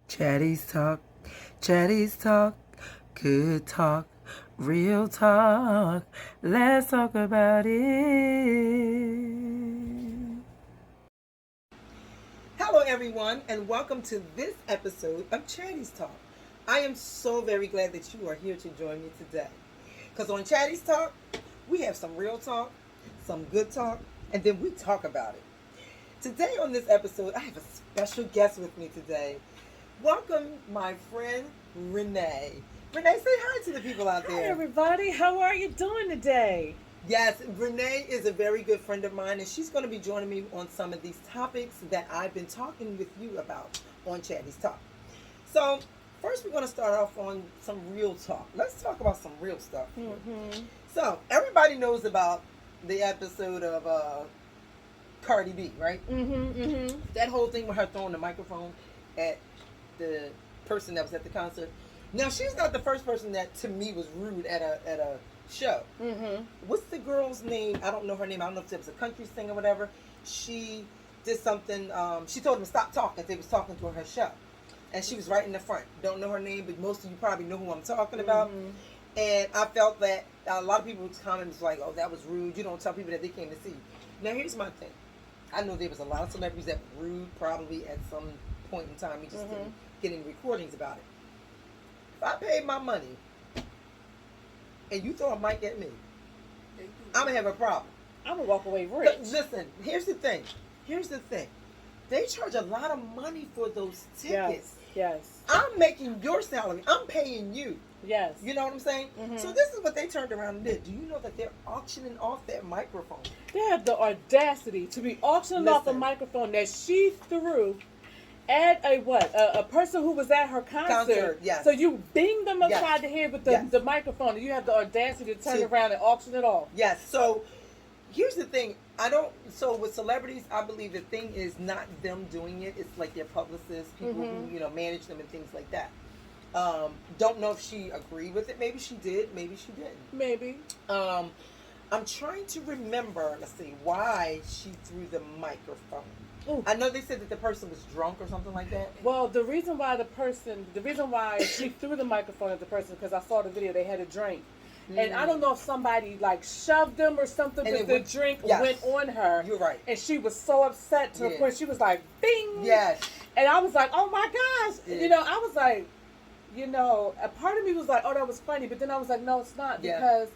Chatties talk, good talk, real talk. Let's talk about it. Hello, everyone, and welcome to this episode of Chatties Talk. I am so very glad that you are here to join me today. Because on Chatties Talk, we have some real talk, some good talk, and then we talk about it. Today on this episode, I have a special guest with me today. Welcome, my friend Renee. Renee, say hi to the people out there. Hi, everybody. How are you doing today? Yes, Renee is a very good friend of mine, and she's going to be joining me on some of these topics that I've been talking with you about on Chatties Talk. So, first we're going to start off on some real talk. Let's talk about some real stuff. Mm-hmm. So, everybody knows about the episode of Cardi B, right? Mm-hmm. Mm-hmm. That whole thing with her throwing the microphone at the person that was at the concert. Now, she's not the first person that to me was rude at a show. Mm-hmm. What's the girl's name? I don't know her name. I don't know if it was a country singer or whatever. She did something. She told them to stop talking. They was talking to her show, and she was right in the front. Don't know her name, but most of you probably know who I'm talking about. Mm-hmm. And I felt that a lot of people's comments like, "Oh, that was rude. You don't tell people that they came to see you." Now, here's my thing. I know there was a lot of celebrities that were rude, probably at some point in time. We just didn't get any recordings about it. If I paid my money and you throw a mic at me, I'm going to have a problem. I'm going to walk away rich. Listen, here's the thing. They charge a lot of money for those tickets. Yes. I'm making your salary. I'm paying you. Yes. You know what I'm saying? Mm-hmm. So this is what they turned around and did. Do you know that they're auctioning off that microphone? They have the audacity to be auctioning off a microphone that she threw at a person who was at her concert. Yes. So you bing them upside the head with the microphone, and you have the audacity to turn around and auction it off. Yes. So here's the thing. So with celebrities, I believe the thing is not them doing it. It's like their publicists, people who manage them and things like that. Don't know if she agreed with it. Maybe she did. Maybe she didn't. Maybe. I'm trying to remember. Let's see why she threw the microphone. Ooh. I know they said that the person was drunk or something like that. Well, the reason why she threw the microphone at the person, because I saw the video, they had a drink. And I don't know if somebody like shoved them or something, but the drink went on her. You're right. And she was so upset to the point she was like, bing. Yes. And I was like, oh my gosh. Yeah. I was like, a part of me was like, oh, that was funny. But then I was like, no, it's not. Because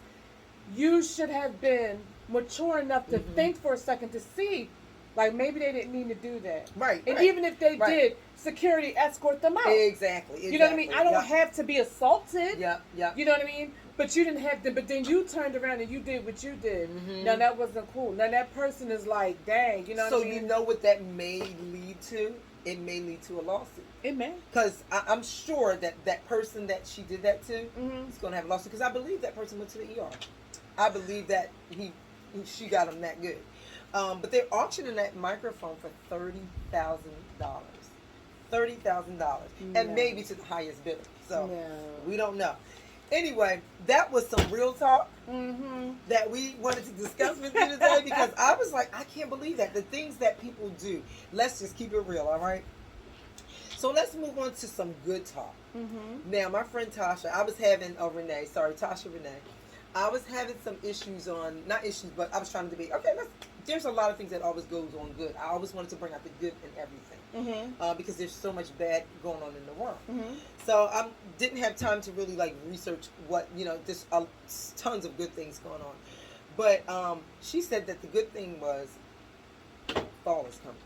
you should have been mature enough to think for a second to see, like, maybe they didn't mean to do that. Right. And even if they did, security escort them out. Exactly. You know what I mean? I don't have to be assaulted. Yeah. You know what I mean? But you didn't have to. But then you turned around and you did what you did. Mm-hmm. Now that wasn't cool. Now that person is like, dang. You know what I mean? So you know what that may lead to? It may lead to a lawsuit. It may. Because I'm sure that person that she did that to is going to have a lawsuit. Because I believe that person went to the ER. I believe that she got him that good. But they're auctioning that microphone for $30,000. $30,000. And maybe to the highest bidder. So we don't know. Anyway, that was some real talk that we wanted to discuss with you today, because I was like, I can't believe that. The things that people do. Let's just keep it real, all right? So let's move on to some good talk. Now, my friend Tasha, Tasha Renee. I was having some issues not issues, but I was trying to debate. Okay, there's a lot of things that always goes on good. I always wanted to bring out the good in everything because there's so much bad going on in the world. So I didn't have time to really research what, there's tons of good things going on. But she said that the good thing was fall is coming.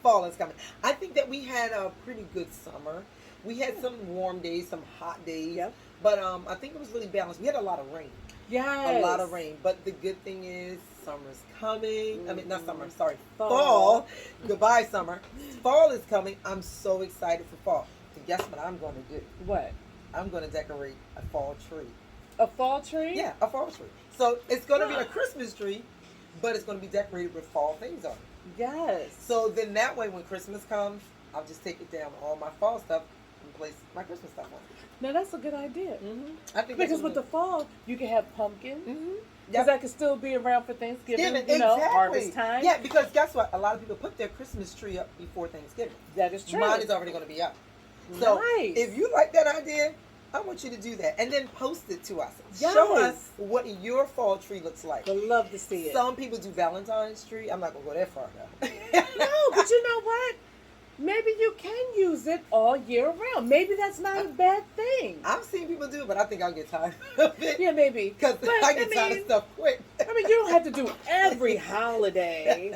Fall is coming. I think that we had a pretty good summer. We had some warm days, some hot days. Yep. But I think it was really balanced. We had a lot of rain. Yes. A lot of rain. But the good thing is summer's coming. I mean, not summer. Sorry. Fall. Goodbye, summer. Fall is coming. I'm so excited for fall. So guess what I'm going to do? What? I'm going to decorate a fall tree. A fall tree? Yeah, a fall tree. So it's going to be a Christmas tree, but it's going to be decorated with fall things on it. Yes. So then that way when Christmas comes, I'll just take it down, all my fall stuff, and place my Christmas stuff on it. Now that's a good idea. I think because with the fall, you can have pumpkins, Because that could still be around for Thanksgiving, harvest time. Yeah, because guess what? A lot of people put their Christmas tree up before Thanksgiving. That is true. Mine is already going to be up. So nice. If you like that idea, I want you to do that. And then post it to us. Yes. Show us what your fall tree looks like. I'd love to see it. Some people do Valentine's tree. I'm not going to go that far now. No, but you know what? Maybe you can use it all year round. Maybe that's not a bad thing. I've seen people do it, but I think I'll get tired of it. Yeah, maybe. Because I get tired of stuff quick. I mean, you don't have to do every holiday.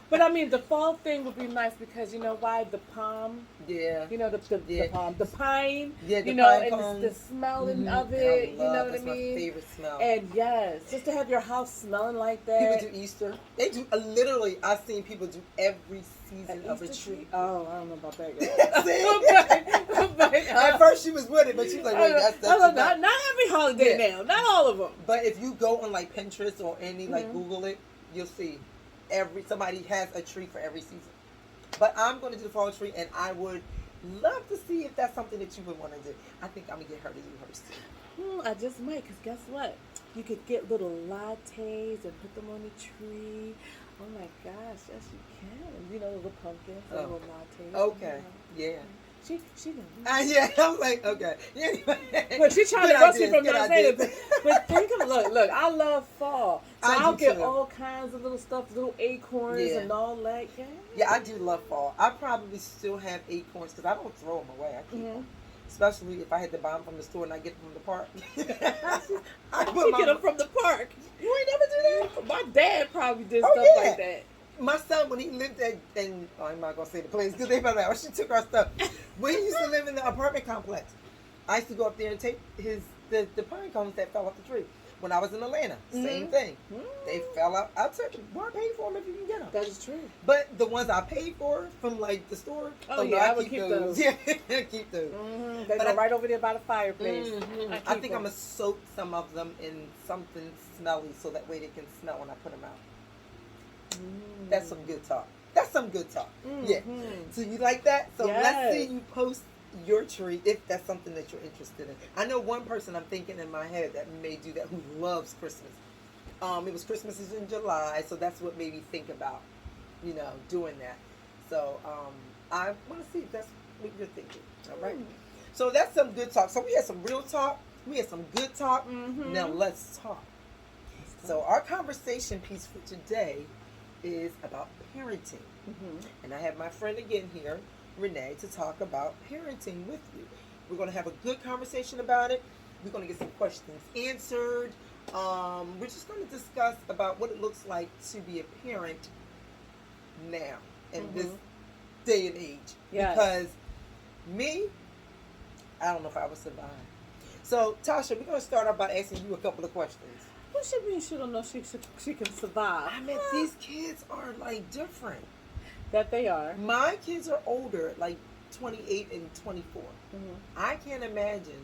But I mean, the fall thing would be nice because you know why? The palm. Yeah. You know, the palm. The pine. Yeah, the pine and the smelling of it. You know what I mean? My favorite smell. And yes, just to have your house smelling like that. People do Easter. They do, literally, I've seen people do every season of a tree. Oh, I don't know about that. But at first she was with it, but she was like, wait, that's not every holiday now. Not all of them. But if you go on like Pinterest or any, like Google it, you'll see somebody has a tree for every season. But I'm going to do the fall tree, and I would love to see if that's something that you would want to do. I think I'm going to get her to do hers too. I just might, because guess what? You could get little lattes and put them on the tree. Oh my gosh, yes you can. You know, little pumpkins and little lattes. Okay, yeah. She knows. Yeah, I'm like, okay. Anyway. But she's trying to rush me from not saying it. But think of look, I love fall. So I'll get all kinds of little stuff, little acorns and all that. Yeah. Yeah, I do love fall. I probably still have acorns because I don't throw them away. I keep them. Especially if I had to buy them from the store and I get them from the park. I get them from the park. You ain't never do that? My dad probably did stuff like that. My son, when he lived at, I'm not going to say the place because they found out she took our stuff. When he used to live in the apartment complex, I used to go up there and take the pine cones that fell off the tree. When I was in Atlanta, same thing. They fell out. I took them. Why pay for them if you can get them? That is true. But the ones I paid for from like the store, I would keep those. Yeah, keep those. They go right over there by the fireplace. I think I'm going to soak some of them in something smelly so that way they can smell when I put them out. That's some good talk. That's some good talk. Yeah. So you like that? So let's see you post your tree if that's something that you're interested in. I know one person I'm thinking in my head that may do that who loves Christmas. It was Christmas is in July, so that's what made me think about, doing that. So I want to see if that's what you're thinking. All right. So that's some good talk. So we had some real talk. We had some good talk. Now let's talk. So our conversation piece for today is about parenting. And I have my friend again here, Renee, to talk about parenting with you. We're going to have a good conversation about it. We're going to get some questions answered. We're just going to discuss about what it looks like to be a parent now in this day and age. Yes. Because I don't know if I would survive. So, Tasha, we're going to start off by asking you a couple of questions. What should mean she don't know she can survive? I mean, these kids are like different. That they are. My kids are older, like 28 and 24. I can't imagine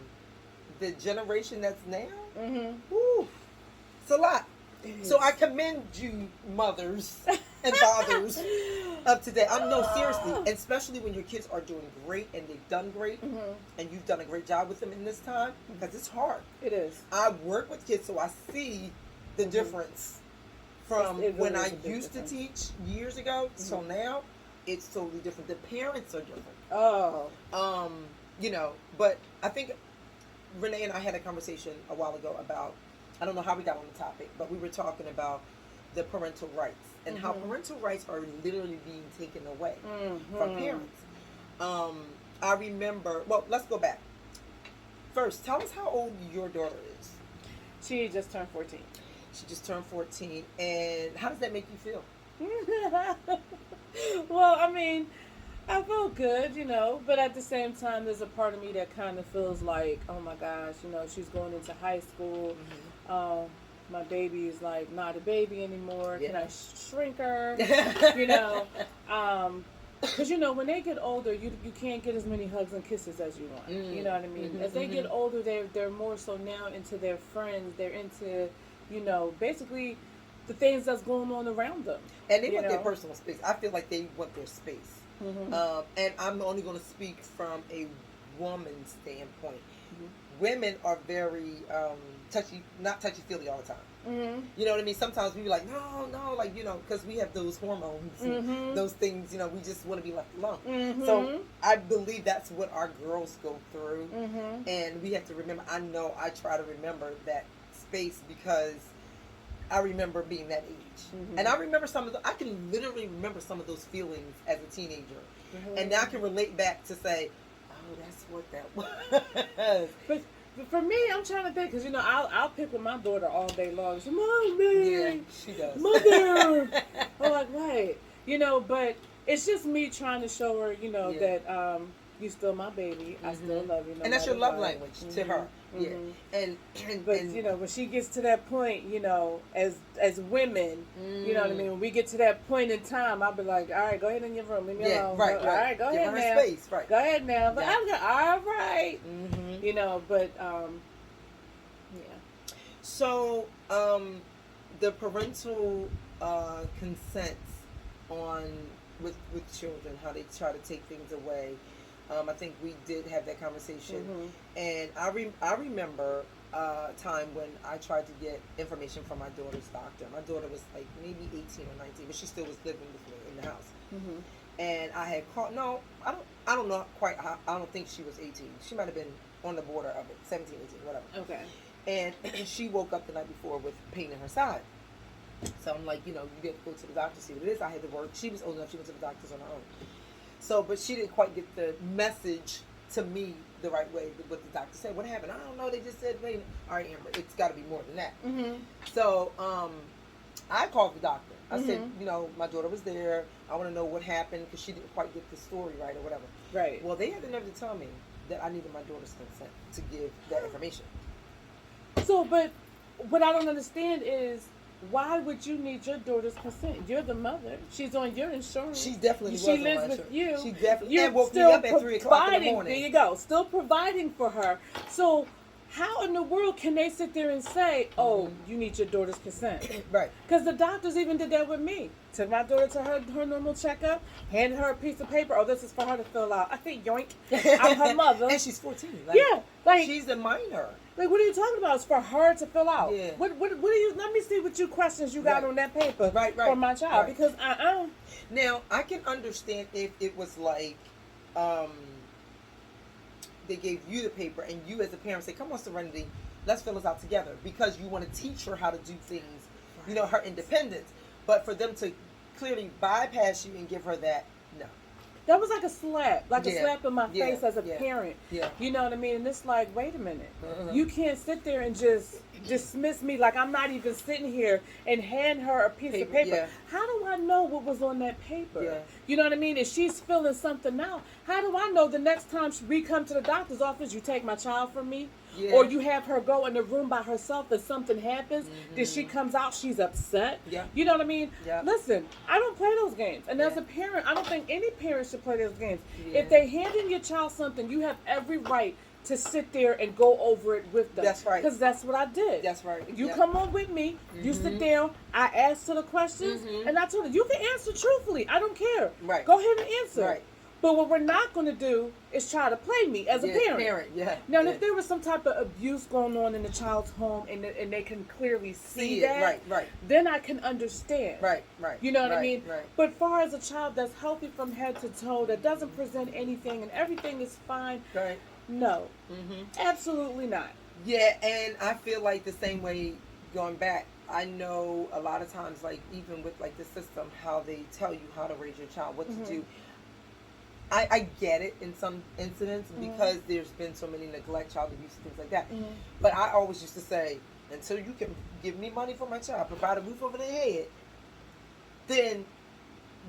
the generation that's now. Woo, it's a lot. So I commend you, mothers and fathers, of today. Seriously, especially when your kids are doing great and they've done great, and you've done a great job with them in this time, because it's hard. It is. I work with kids, so I see the difference from when I used to teach years ago till now. It's totally different. The parents are different. Oh. But I think Renee and I had a conversation a while ago about, I don't know how we got on the topic, but we were talking about the parental rights and how parental rights are literally being taken away from parents. I remember, let's go back. First, tell us how old your daughter is. She just turned 14. She just turned 14. And how does that make you feel? Well, I mean, I feel good, but at the same time, there's a part of me that kind of feels like, oh my gosh, she's going into high school. My baby is like not a baby anymore. Can I shrink her? Because when they get older, you can't get as many hugs and kisses as you want. You know what I mean? As they get older, they're more so now into their friends. They're into, basically the things that's going on around them. And they want their personal space. I feel like they want their space. And I'm only going to speak from a woman's standpoint. Women are very not touchy-feely all the time. You know what I mean? Sometimes we be like, no, like, you know, because we have those hormones, and those things, you know, we just want to be left alone. So I believe that's what our girls go through. And we have to remember, I know I try to remember that space because I remember being that age. And I remember I can literally remember some of those feelings as a teenager. And now I can relate back to say, oh, that's what that was. But for me, I'm trying to think, because, you know, I'll pick with my daughter all day long. She's, Mommy! Yeah, she does. Mother! I'm like, right. You know, but it's just me trying to show her, you know, that you still my baby. I still love you. No, and that's your love language to her. Yeah. But you know, when she gets to that point, you know, as women, you know what I mean. When we get to that point in time, I'll be like, all right, go ahead in your room, leave me alone. Right. All right, go ahead now. Space, right. Go ahead now. But I'm like, all right. You know, but yeah. So the parental consents on with children, how they try to take things away. I think we did have that conversation, and I remember a time when I tried to get information from my daughter's doctor. My daughter was like maybe 18 or 19, but she still was living with me in the house. And I had called. No, I don't know quite. I don't think she was 18. She might have been on the border of it, 17, 18, whatever. Okay. And she woke up the night before with pain in her side. So I'm like, you know, you get to go to the doctor, see what it is. I had to work. She was old enough. She went to the doctors on her own. So, but she didn't quite get the message to me the right way, what the doctor said. What happened? I don't know. They just said, wait, all right, Amber, it's got to be more than that. So, I called the doctor. I said, you know, my daughter was there. I want to know what happened because she didn't quite get the story right or whatever. Right. Well, they had the nerve to tell me that I needed my daughter's consent to give that information. So, but what I don't understand is, why would you need your daughter's consent? You're the mother. She's on your insurance. She definitely she lives with you. She definitely You're and woke me still up at 3 o'clock in the morning. There you go. Still providing for her. So how in the world can they sit there and say, oh, you need your daughter's consent? Right. Because the doctors even did that with me. Took my daughter to her normal checkup, handed her a piece of paper. Oh, this is for her to fill out. I think, yoink, I'm her mother. And she's 14. Like, yeah. Like, she's a minor. Like, what are you talking about? It's for her to fill out. Yeah. What do you, let me see what questions you got on that paper for my child. Right. Because Now, I can understand if it was like, they gave you the paper and you as a parent say, come on, Serenity, let's fill this out together. Because you want to teach her how to do things, you know, her independence. But for them to clearly bypass you and give her that, no. That was like a slap, a slap in my face as a parent. Yeah. You know what I mean? And it's like, wait a minute. You can't sit there and just dismiss me like I'm not even sitting here and hand her a piece of paper. Yeah. How do I know what was on that paper? Yeah. You know what I mean? If she's filling something out, how do I know the next time we come to the doctor's office, you take my child from me? Yeah. Or you have her go in the room by herself and something happens, then she comes out, she's upset. Yeah. You know what I mean? Yeah. Listen, I don't play those games. And as a parent, I don't think any parent should play those games. Yeah. If they hand in your child something, you have every right to sit there and go over it with them. That's right. Because that's what I did. That's right. You come on with me, you sit down, I asked her the questions, and I told her, you can answer truthfully. I don't care. Right. Go ahead and answer. Right. But what we're not going to do is try to play me as a parent. Now, if there was some type of abuse going on in the child's home and they can clearly see that, then I can understand. Right. You know what I mean? Right. But far as a child that's healthy from head to toe, that doesn't present anything and everything is fine, Right. no. Absolutely not. Yeah, and I feel like the same way going back. I know a lot of times, like even with like the system, how they tell you how to raise your child, what to do. I get it in some incidents because there's been so many neglect, child abuse, and things like that. But I always used to say, until you can give me money for my child, provide a roof over their head, then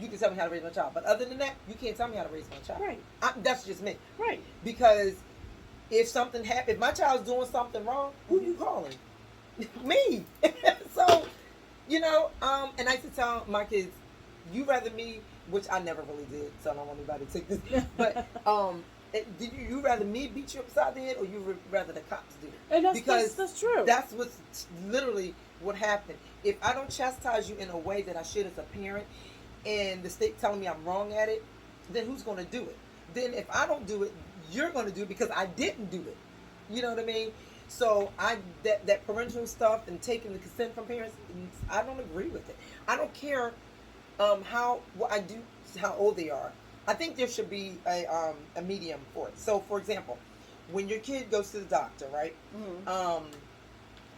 you can tell me how to raise my child. But other than that, you can't tell me how to raise my child. Right. That's just me. Right. Because if something happens, if my child's doing something wrong, who you calling? Me. So, you know, and I used to tell my kids, you rather me, which I never really did, so I don't want anybody to take this, but did you rather me beat you upside the head or you rather the cops do it? And that's true. That's what's literally what happened. If I don't chastise you in a way that I should as a parent and the state telling me I'm wrong at it, then who's going to do it? Then if I don't do it, you're going to do it because I didn't do it. You know what I mean? So that parental stuff and taking the consent from parents, I don't agree with it. I don't care how old they are. I think there should be a medium for it. So, for example, when your kid goes to the doctor, right?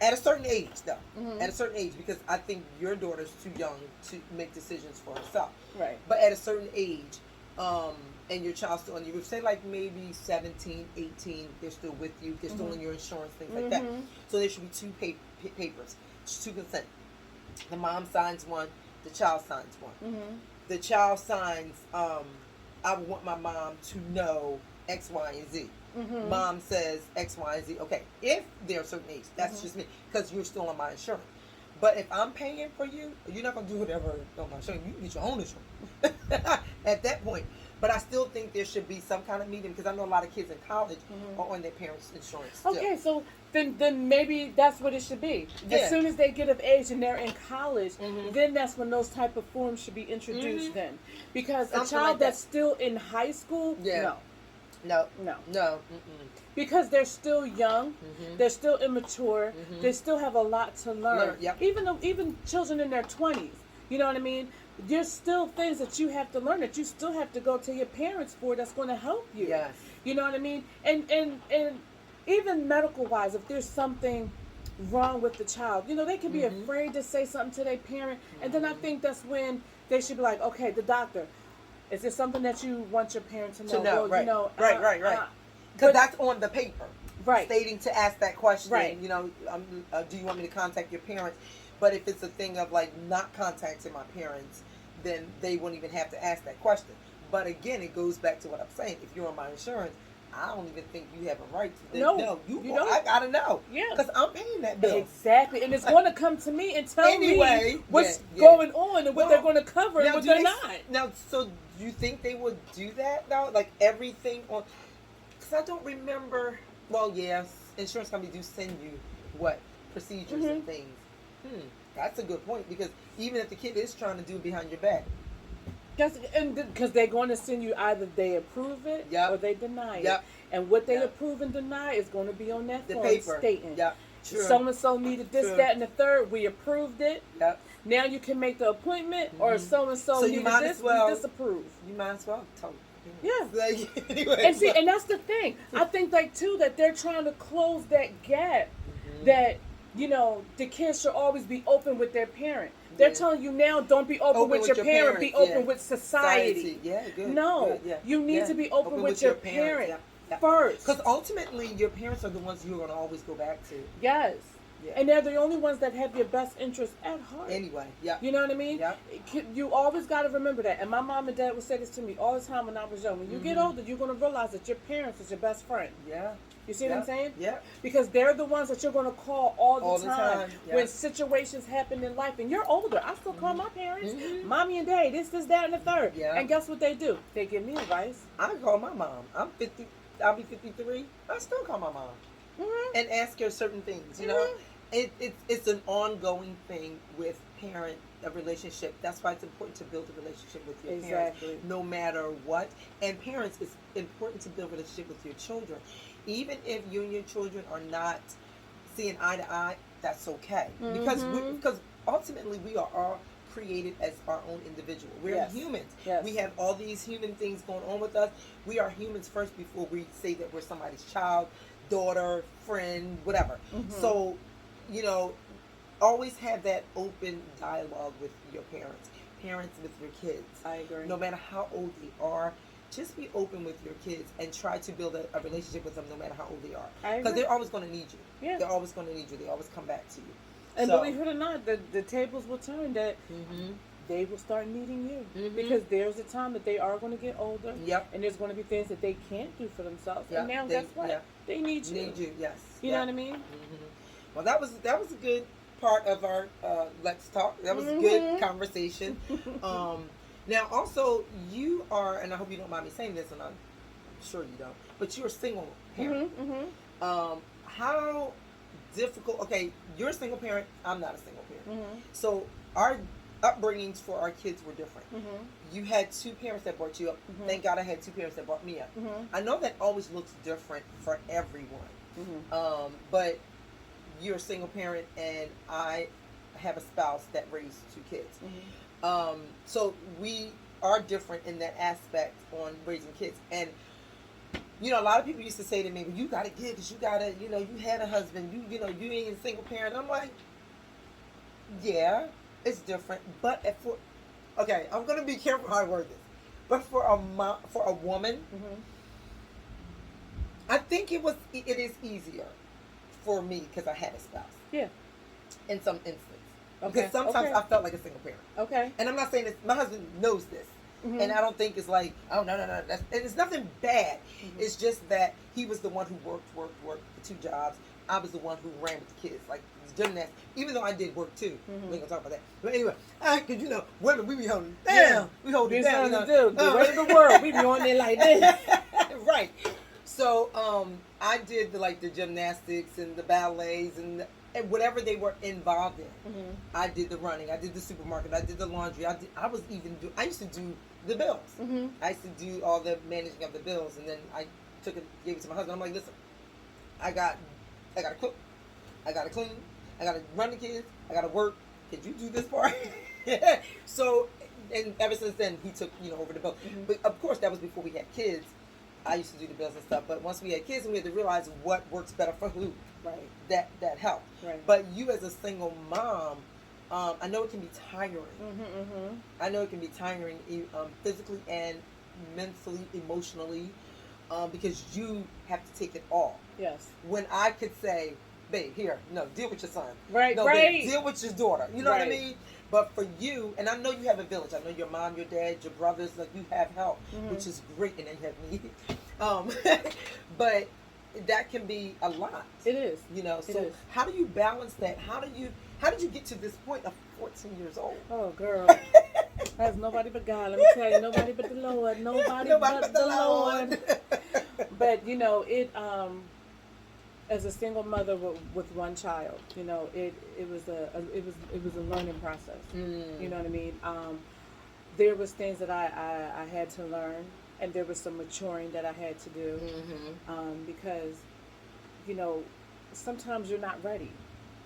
At a certain age, though. At a certain age, because I think your daughter's too young to make decisions for herself. Right. But at a certain age, and your child's still on your roof, say like maybe 17, 18, they're still with you, they're still on your insurance, things like that. So there should be two papers, two consent. The mom signs one, the child signs one. The child signs, I want my mom to know X, Y, and Z. Mom says X, Y, and Z. Okay, if they're a certain age, that's just me, because you're still on my insurance. But if I'm paying for you, you're not going to do whatever on my insurance. You can get your own insurance at that point. But I still think there should be some kind of medium, because I know a lot of kids in college are on their parents' insurance still. Okay, so then maybe that's what it should be. Yeah. As soon as they get of age and they're in college, then that's when those type of forms should be introduced then. Because Something a child like that's still in high school, No. Because they're still young, they're still immature, they still have a lot to learn. Yep. Even children in their 20s, you know what I mean? There's still things that you have to learn, that you still have to go to your parents for, that's going to help you. Yes. You know what I mean? And even medical wise, if there's something wrong with the child, you know, they can be afraid to say something to their parent. And then I think that's when they should be like, okay, the doctor, is there something that you want your parents to know? Well, right. You know, Right. Because that's on the paper. Right. Stating to ask that question. Right. You know, do you want me to contact your parents? But if it's a thing of like not contacting my parents, then they won't even have to ask that question. But again, it goes back to what I'm saying. If you're on my insurance, I don't even think you have a right to No, you don't. I gotta know. Yeah. Because I'm paying that bill. Exactly. And it's going to come to me and tell me what's yeah. going on and what they're going to cover and what they're not. Now, so do you think they would do that though? Like everything on? Because I don't remember. Well, yes, insurance company do send you what procedures and things. That's a good point, because even if the kid is trying to do it behind your back. Because they're going to send you either they approve it or they deny it. And what they approve and deny is going to be on that form paper stating. True. So-and-so needed this, that, and the third. We approved it. Now you can make the appointment, or so-and-so needed this, we disapprove. You might as well tell them. Yeah. Anyway, and see, and that's the thing. I think like too that they're trying to close that gap that, you know, the kids should always be open with their parent. They're telling you now, don't be open with your parent, be open with society. Yeah, good. No, good, you need to be open with your parent first. Because ultimately, your parents are the ones you're going to always go back to. Yes. Yeah. And they're the only ones that have your best interest at heart. Anyway, You know what I mean? You always got to remember that. And my mom and dad would say this to me all the time when I was young. When you get older, you're going to realize that your parents is your best friend. Yeah. You see what I'm saying? Yeah. Because they're the ones that you're going to call all the time. Yeah. When situations happen in life. And you're older. I still call my parents, mommy and daddy, this, that, and the third. Yeah. And guess what they do? They give me advice. I call my mom. I'm 50. I'll be 53. I still call my mom. And ask her certain things, you know? It's an ongoing thing with a relationship. That's why it's important to build a relationship with your parents, no matter what. And parents, it's important to build a relationship with your children. Even if you and your children are not seeing eye to eye, that's okay. Because ultimately we are all created as our own individual. We're humans. We have all these human things going on with us. We are humans first before we say that we're somebody's child, daughter, friend, whatever. So, you know, always have that open dialogue with your parents with your kids. I agree. No matter how old they are, just be open with your kids and try to build a relationship with them no matter how old they are. Because they're always going to need you. Yeah. They're always going to need you. They always come back to you. And believe it or not, the tables will turn that they will start needing you. Because there's a time that they are going to get older. And there's going to be things that they can't do for themselves. And now guess what? They need you. Need you, yes. You know what I mean? Well, that was a good part of our Let's Talk. That was a good conversation. Now, also, you are, and I hope you don't mind me saying this, and I'm sure you don't, but you're a single parent. How difficult, okay, you're a single parent, I'm not a single parent. So, upbringings for our kids were different. Mm-hmm. You had two parents that brought you up. Mm-hmm. Thank God I had two parents that brought me up. Mm-hmm. I know that always looks different for everyone. Mm-hmm. But you're a single parent, and I have a spouse that raised two kids. Mm-hmm. So we are different in that aspect on raising kids. And you know, a lot of people used to say to me, "Well, you got to give because you got to, you know, you had a husband, you know, you ain't a single parent." I'm like, yeah, it's different, but okay, I'm gonna be careful how I word this. But for a woman, Mm-hmm. I think it is easier for me because I had a spouse. Yeah. In some instances. Okay. Because sometimes I felt like a single parent. Okay. And I'm not saying this. My husband knows this. Mm-hmm. And I don't think it's like, oh, no. And it's nothing bad. Mm-hmm. It's just that he was the one who worked for two jobs. I was the one who ran with the kids, like gymnastics. Even though I did work too. Mm-hmm. We ain't gonna talk about that. But anyway, because you know, women, we be holding it down. Yeah. We hold it There's down. something to do. The way of the world, we be on there like this. Right. So I did the gymnastics and the ballets and whatever they were involved in. Mm-hmm. I did the running. I did the supermarket. I did the laundry. I used to do the bills. Mm-hmm. I used to do all the managing of the bills, and then I gave it to my husband. I'm like, listen, I got to cook. I got to clean. I got to run the kids. I got to work. Could you do this part? So, and ever since then, he took over the bill. Mm-hmm. But of course, that was before we had kids. I used to do the bills and stuff. But once we had kids, and we had to realize what works better for who. Right. That helped. Right. But you as a single mom, I know it can be tiring. Mm-hmm, mm-hmm. I know it can be tiring physically and mentally, emotionally, because you have to take it all. Yes. When I could say, babe, here, no, deal with your son. Right, no, right. Babe, deal with your daughter. You know what I Right. mean? But for you, and I know you have a village. I know your mom, your dad, your brothers, like you have help, Mm-hmm. which is great, and then you have me. But that can be a lot. It is. So is. how do you balance that? How did you get to this point of 14 years old? Oh, girl. That's nobody but God. Let me tell you, nobody but the Lord. Nobody but the Lord. But it as a single mother with one child, it was a learning process. Mm. You know what I mean? There was things that I had to learn, and there was some maturing that I had to do. Mm-hmm. Because sometimes you're not ready.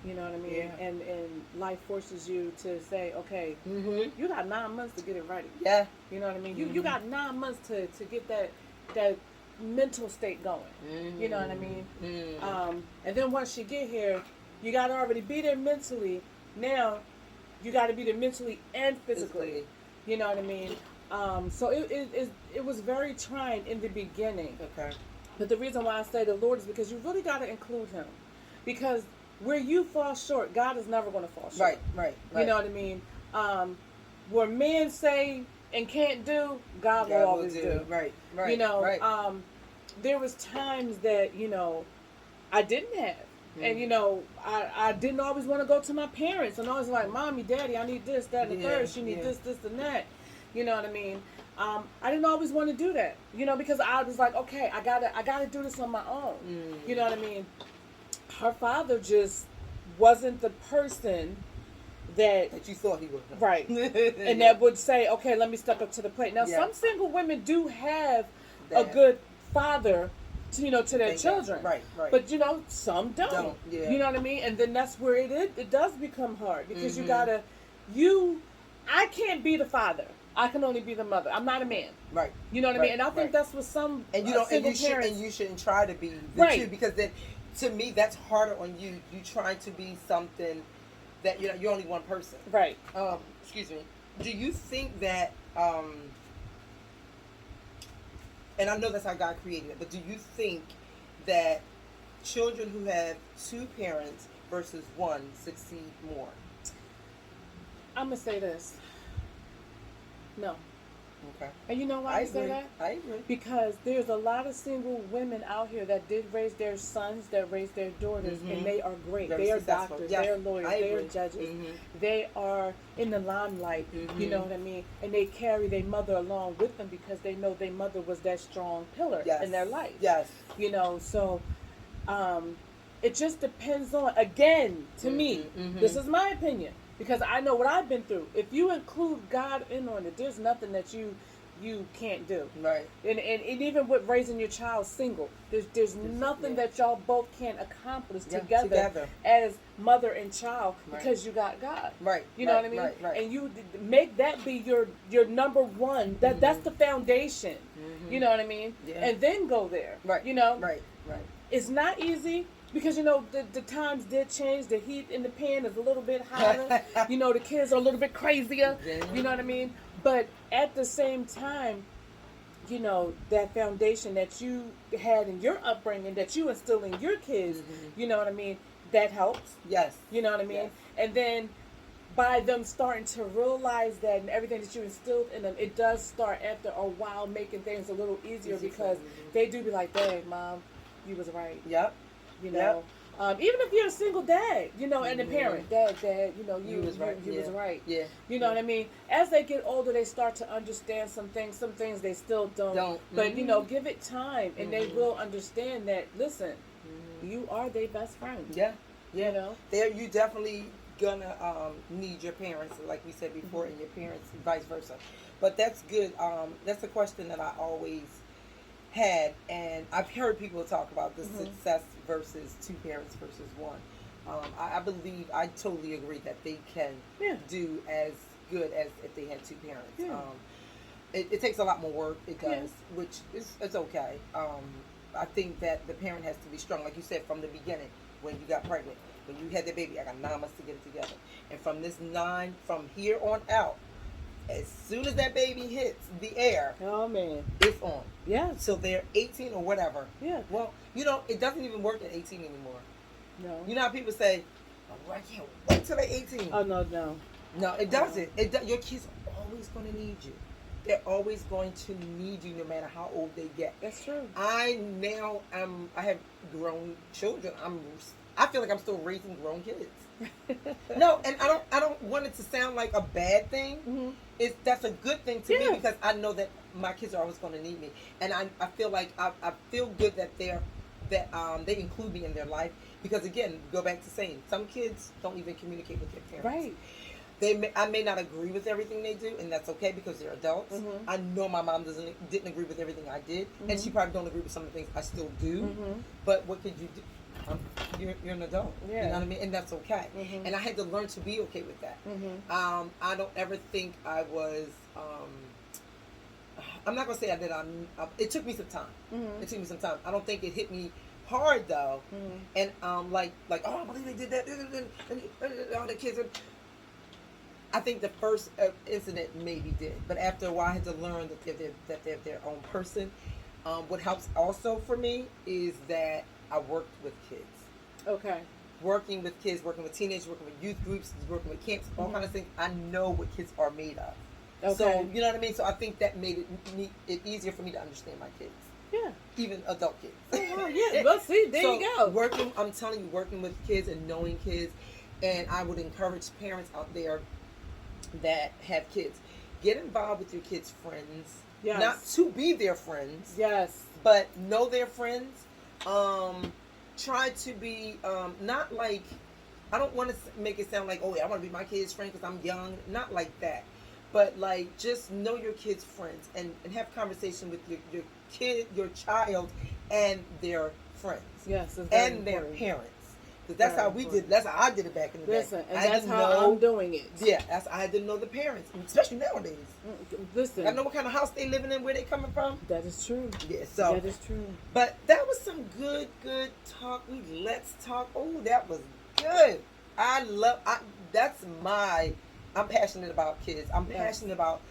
You know what I mean? Yeah. And life forces you to say, okay, Mm-hmm. you got 9 months to get it ready. Yeah. You know what I mean? Mm-hmm. You got 9 months to get that mental state going. Mm-hmm. You know what I mean? Mm-hmm. And then once you get here, you got to already be there mentally. Now, you got to be there mentally and physically. You know what I mean? So it was very trying in the beginning. Okay. But the reason why I say the Lord is because you really got to include Him. Because where you fall short, God is never going to fall short. Right. You know what I mean? Where men say and can't do, God will always do. Right. Right. There was times that, I didn't have. Mm-hmm. And, I didn't always want to go to my parents. And I was like, Mommy, Daddy, I need this, that, and the third. You need this, and that. You know what I mean? I didn't always want to do that, because I was like, okay, I gotta do this on my own. Mm. You know what I mean? Her father just wasn't the person that you thought he was. Right. And that would say, okay, let me step up to the plate. Now, Yeah. some single women do have a That. good father to their Thank children. God. Right. But, some don't. Yeah. You know what I mean? And then that's where it does become hard because Mm-hmm. I can't be the father. I can only be the mother. I'm not a man. Right. You know what I mean? And I think right. that's what some And you don't, single and parents. you shouldn't try to be the Right. two, because then, to me, that's harder on you. You trying to be something that you're only one person. Right. Excuse me. Do you think that? And I know that's how God created it, but do you think that children who have two parents versus one succeed more? I'm going to say this. No. Okay. And you know why I say that? I agree. Because there's a lot of single women out here that did raise their sons, that raised their daughters, Mm-hmm. and they are great. Very they are successful. doctors, Yes, they are lawyers, I they are agree. judges. Mm-hmm. They are in the limelight, you know what I mean? And they carry their mother along with them because they know their mother was that strong pillar Yes. in their life. Yes. So it just depends on, again, to me, mm-hmm. this is my opinion. because I know what I've been through. If you include God in on it, there's nothing that you can't do. Right. And even with raising your child single, there's nothing that y'all both can't accomplish together as mother and child because you got God. Right. You know what I mean? Right. And you make that be your number one. That's the foundation. You know what I mean? Yeah. And then go there. Right. You know? Right. It's not easy. Because, you know, the times did change. The heat in the pan is a little bit hotter. You know, the kids are a little bit crazier. You know what I mean? But at the same time, you know, that foundation that you had in your upbringing, that you instill in your kids, you know what I mean? That helps. Yes. You know what I mean? Yes. And then by them starting to realize that and everything that you instilled in them, it does start after a while making things a little easier because they do be like, dang, Mom, you was right. Yep. You know, even if you're a single dad, you know, and a parent, dad, you know, you was right. You was right. Yeah. You know what I mean? As they get older, they start to understand some things. Some things they still don't. But you know, give it time, and they will understand that. Listen, you are their best friend. Yeah. You know, you definitely gonna need your parents, like we said before, and your parents, vice versa. But that's good. That's a question that I always had, and I've heard people talk about the success versus two parents versus one. I believe, I totally agree that they can do as good as if they had two parents. Yeah. It takes a lot more work, it does, which it's okay. I think that the parent has to be strong, like you said, from the beginning, when you got pregnant, when you had the baby, I got 9 months to get it together. And from here on out, as soon as that baby hits the air, oh man, it's on. Yeah. So they're 18 or whatever. Yeah. Well, you know, it doesn't even work at 18 anymore. No. You know how people say, "Oh, I can't wait till they're 18." Oh no. No, it doesn't. Your kids are always going to need you. They're always going to need you, no matter how old they get. That's true. I have grown children. I feel like I'm still raising grown kids. No, and I don't want it to sound like a bad thing. That's a good thing to me because I know that my kids are always going to need me, and I feel like I feel good that they include me in their life because again, go back to saying some kids don't even communicate with their parents. Right. I may not agree with everything they do, and that's okay because they're adults. I know my mom didn't agree with everything I did, and she probably don't agree with some of the things I still do. But what could you do? You're an adult. You know what I mean? And that's okay. And I had to learn to be okay with that. I don't ever think I was. I'm not gonna say I did. It took me some time. It took me some time. I don't think it hit me hard though. And like oh, I believe they did that. And all the kids. I think the first incident maybe did, but after a while, I had to learn that they're their own person. What helps also for me is that I worked with kids. Okay. Working with kids, working with teenagers, working with youth groups, working with camps, all kind of things. I know what kids are made of. Okay. So you know what I mean. So I think that made it easier for me to understand my kids. Yeah. Even adult kids. Oh, yeah. Well, see, there you go. I'm telling you, working with kids and knowing kids, and I would encourage parents out there that have kids, get involved with your kids' friends. Yes. Not to be their friends. Yes. But know their friends. Try to be not like, I don't want to make it sound like, oh yeah, I want to be my kid's friend because I'm young. Not like that. But like, just know your kids' friends and have conversation with your kid, your child, and their friends. Yes. And their parents. Because that's how we did. That's how I did it back in the day. Listen, and that's how I'm doing it. Yeah, I had to know the parents, especially nowadays. Listen, I know what kind of house they living in, where they coming from. That is true. Yeah, so that is true. But that was some good talk. Let's talk. Oh, that was good. I'm passionate about kids. I'm passionate about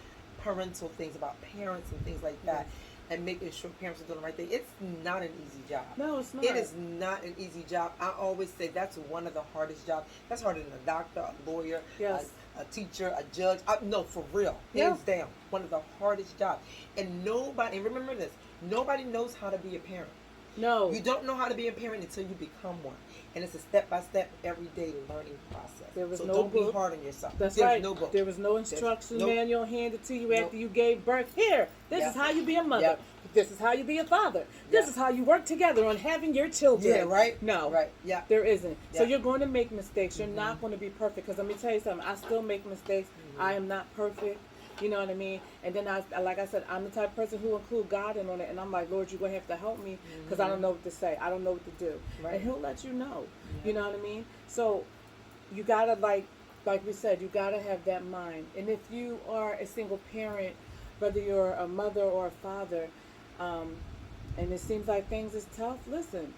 parental things, about parents and things like that. And making sure parents are doing the right thing. It's not an easy job. No, it's not. It is not an easy job. I always say that's one of the hardest jobs. That's harder than a doctor, a lawyer, a teacher, a judge. No, for real. Hands down. One of the hardest jobs. And remember this, nobody knows how to be a parent. No. You don't know how to be a parent until you become one. And it's a step-by-step, everyday learning process. Don't be hard on yourself. There's no book. There was no instruction manual handed to you after you gave birth. Here, this is how you be a mother. this is how you be a father. This is how you work together on having your children. Yeah, right? No. Right. Yeah. There isn't. Yeah. So you're going to make mistakes. You're not going to be perfect. Because let me tell you something. I still make mistakes. I am not perfect. You know what I mean? And then like I said, I'm the type of person who include God in on it. And I'm like, Lord, you're going to have to help me because I don't know what to say. I don't know what to do. Right. And he'll let you know. You know what I mean? So you got to like we said, you got to have that mind. And if you are a single parent, whether you're a mother or a father, and it seems like things is tough, listen,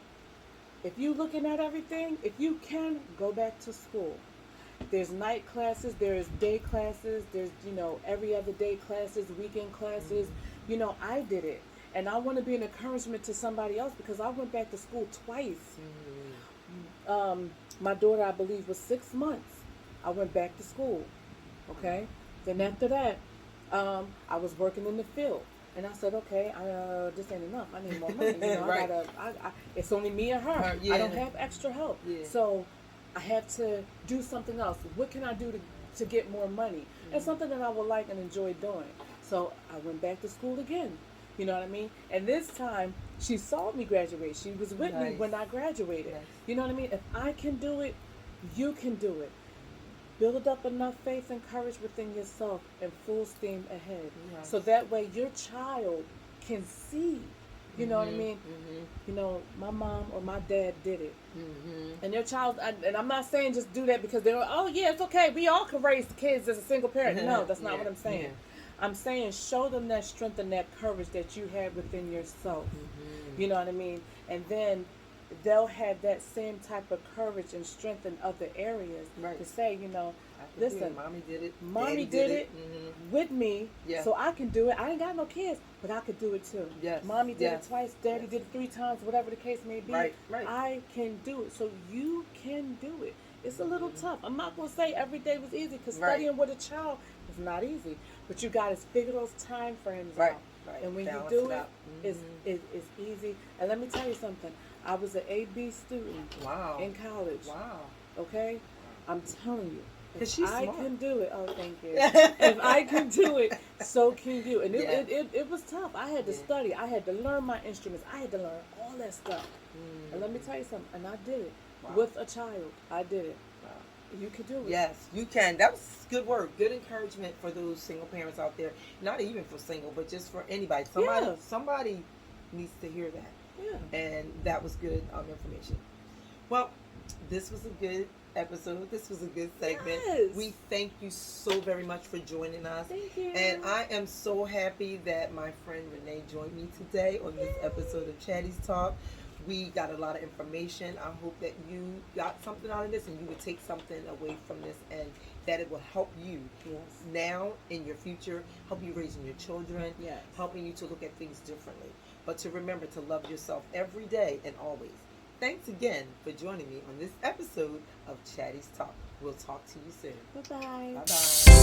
if you looking at everything, if you can, go back to school. There's night classes, there's day classes, there's, every other day classes, weekend classes. I did it. And I want to be an encouragement to somebody else because I went back to school twice. My daughter, I believe, was 6 months. I went back to school. Okay? Then after that, I was working in the field. And I said, okay, this ain't enough. I need more money. Right. It's only me and her. Yeah. I don't have extra help. Yeah. So I have to do something else. What can I do to get more money? And something that I would like and enjoy doing. So I went back to school again. You know what I mean? And this time, she saw me graduate. She was with me when I graduated. Nice. You know what I mean? If I can do it, you can do it. Build up enough faith and courage within yourself and full steam ahead. Yes. So that way your child can see. You know what I mean? My mom or my dad did it. And their child, and I'm not saying just do that because they're, oh yeah, it's okay. We all can raise kids as a single parent. No, that's not what I'm saying. I'm saying show them that strength and that courage that you have within yourself. You know what I mean? And then they'll have that same type of courage and strength in other areas to say, listen, Mommy did it. Mommy did it with me, so I can do it. I ain't got no kids, but I could do it too. Yes. Mommy did it twice, Daddy did it 3 times, whatever the case may be. Right. I can do it, so you can do it. It's a little tough. I'm not going to say every day was easy because studying with a child is not easy, but you got to figure those time frames out. And when Balance you do it it, it's easy. And let me tell you something. I was an AB student in college. Wow. Okay? I'm telling you. Because If she's I smart. can do it, oh, thank you. If I can do it, so can you. And it was tough. I had to study. I had to learn my instruments. I had to learn all that stuff. And let me tell you something. And I did it. With a child. I did it. You can do it. Yes, you can. That was good work. Good encouragement for those single parents out there. Not even for single, but just for anybody. Somebody needs to hear that. Yeah. And that was good information. Well, this was a good episode. This was a good segment. Yes. We thank you so very much for joining us. Thank you. And I am so happy that my friend Renee joined me today on this episode of Chatty's Talk. We got a lot of information. I hope that you got something out of this and you would take something away from this and that it will help you now in your future, help you raising your children, helping you to look at things differently. But to remember to love yourself every day and always. Thanks again for joining me on this episode of Chatty's Talk. We'll talk to you soon. Bye-bye. Bye-bye.